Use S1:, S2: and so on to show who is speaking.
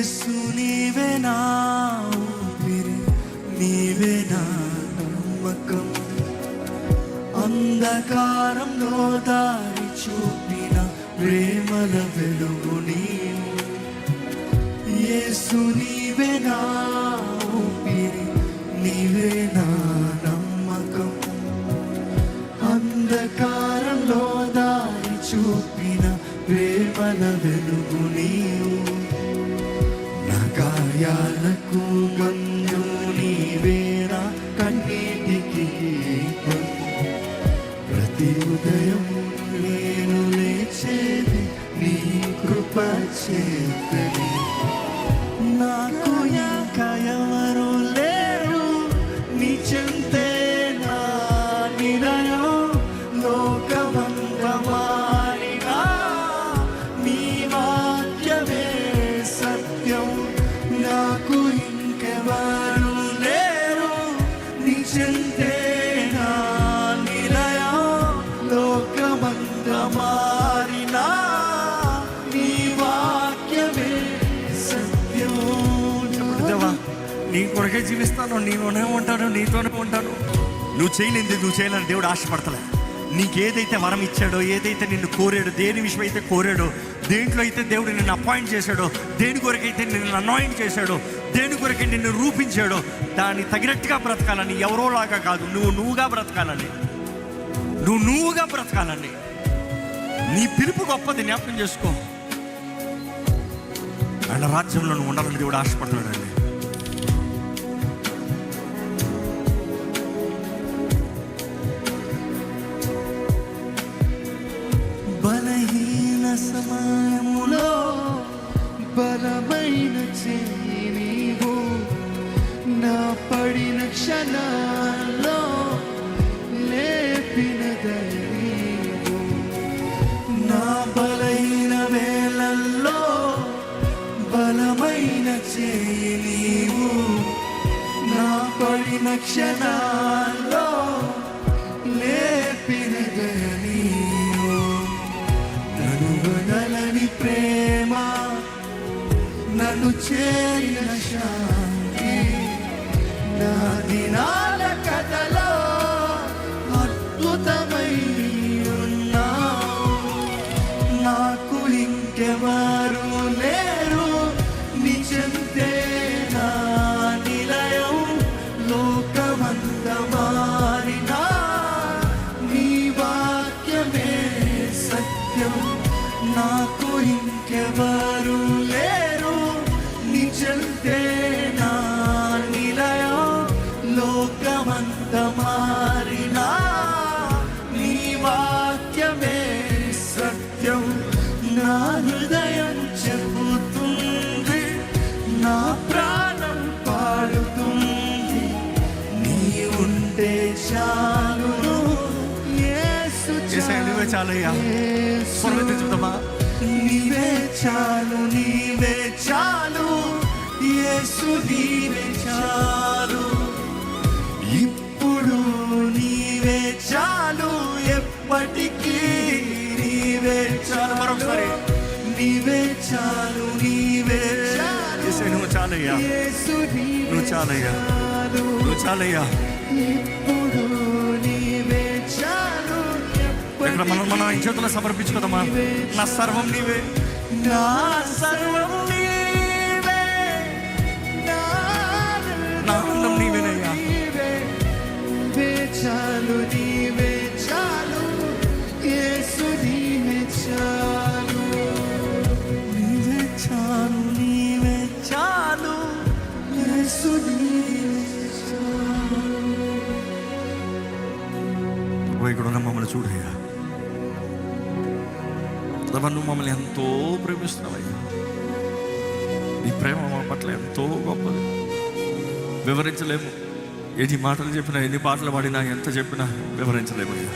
S1: యేసు నీవే నా ఊపిరి, నీవే నా నమ్మకం. అంధకారంలో దారి చూపిన ప్రేమల వెలుగు నీవు. యేసు నీవే నా ఊపిరి, నీవే నా నమ్మకం. అంధకారంలో దారి చూపిన ప్రేమల వెలుగు నీవు. నా గాయాలకు గమ్యం నీవే, నా కన్నీటికి గీతం. ప్రతి ఉదయం నేను లేచేది నీ కృప చేతని. నాకు ఇంకా ఎవరు లేరు నీ చెంతే నా నిలయం. లోకమంతా మారినా నీ వాక్యమే సత్యం. నాకు ఇంకెవరు లేరు నీ చెంతే నా నిలయం. లోకమంతా మారినా నీ వాక్యమే సత్యం. నీ కొరకే జీవిస్తాను, నీలోనే ఉంటాను, నీతోనే ఉంటాను. నువ్వు చేయలేంది నువ్వు చేయాలని దేవుడు ఆశపడతలే. నీకేదైతే వరం ఇచ్చాడో, ఏదైతే నిన్ను కోరాడో, దేని విషయం అయితే కోరాడో, దేంట్లో అయితే దేవుడు నిన్ను అపాయింట్ చేశాడో, దేని కొరకైతే నిన్ను అనాయింట్ చేశాడో, దేని కొరకై నిన్ను రూపించాడో, దాన్ని తగినట్టుగా బ్రతకాలని. ఎవరోలాగా కాదు, నువ్వుగా బ్రతకాలని. నువ్వుగా బ్రతకాలని. నీ పిలుపు గొప్పది, జ్ఞాపకం చేసుకో. ఆయన రాజ్యంలో నువ్వు ఉండాలని దేవుడు ఆశపడుతున్నాడండి. బలహీన సమయములో బలమైన చెయ్యి నీవు. నా పడిన క్షణాల్లో లేపిన దైవీవు. నా బలహీన వేళల్లో బలమైన చెయ్యి నీవు. నా పడిన క్షణాల్లో లేపిన దైవీవు. నన్ను వదలని ప్రేమ, నన్ను చేరిన శాంతి. నా దినాల కథలో అద్భుతమై ఉన్నావు. నాకు ఇంకెవరు లేరు నీ చెంతే నా నిలయం. లోకమంతా మారినా నీ వాక్యమే సత్యం. నాకు ఇంకెవరు లేరు నీ చెంతే నా నిలయం. లోకమంతా మారినా నీ వాక్యమే సత్యం. నా హృదయం చెబుతుంది, నా ప్రాణం పాడుతుంది, నీ ఉంటే చాలును యేసు. నువ్వే చాలయ్యా, చెబుతామా? నీవే చాలు, నీవే చాలు యేసు, నీవే చాలు. ఇప్పుడు నీవే చాలు, ఎప్పటికీ నీవే చాలు. మరొకసారి నీవే చాలు, నీవే చాలు. నువ్వు చాలయ్యా, నువ్వు చాలయ్యా, నువ్వు చాలయ్యా. ఇప్పుడు నీవే చాలు. ఇక్కడ మనం ఆయన చేతుల్లో సమర్పించుకోదమ్మా. నా సర్వం నీవే, నా సర్వం నీవే, నా ఆనందం నీవేనయ్యా. నీవే చాలు, నీవే చాలు యేసు, నీవే చాలు. నీవే చాలు, నీవే చాలు యేసు, నీవే చాలు. ఇక్కడ ఉన్న మమ్మల్ని చూడయ్యా. నువ్వు మమ్మల్ని ఎంతో ప్రేమిస్తున్నావయ్యా. నీ ప్రేమ మా పట్ల ఎంతో గొప్పది, వివరించలేము. ఎన్ని మాటలు చెప్పినా, ఎన్ని పాటలు పాడినా, ఎంత చెప్పినా వివరించలేమయ్యా.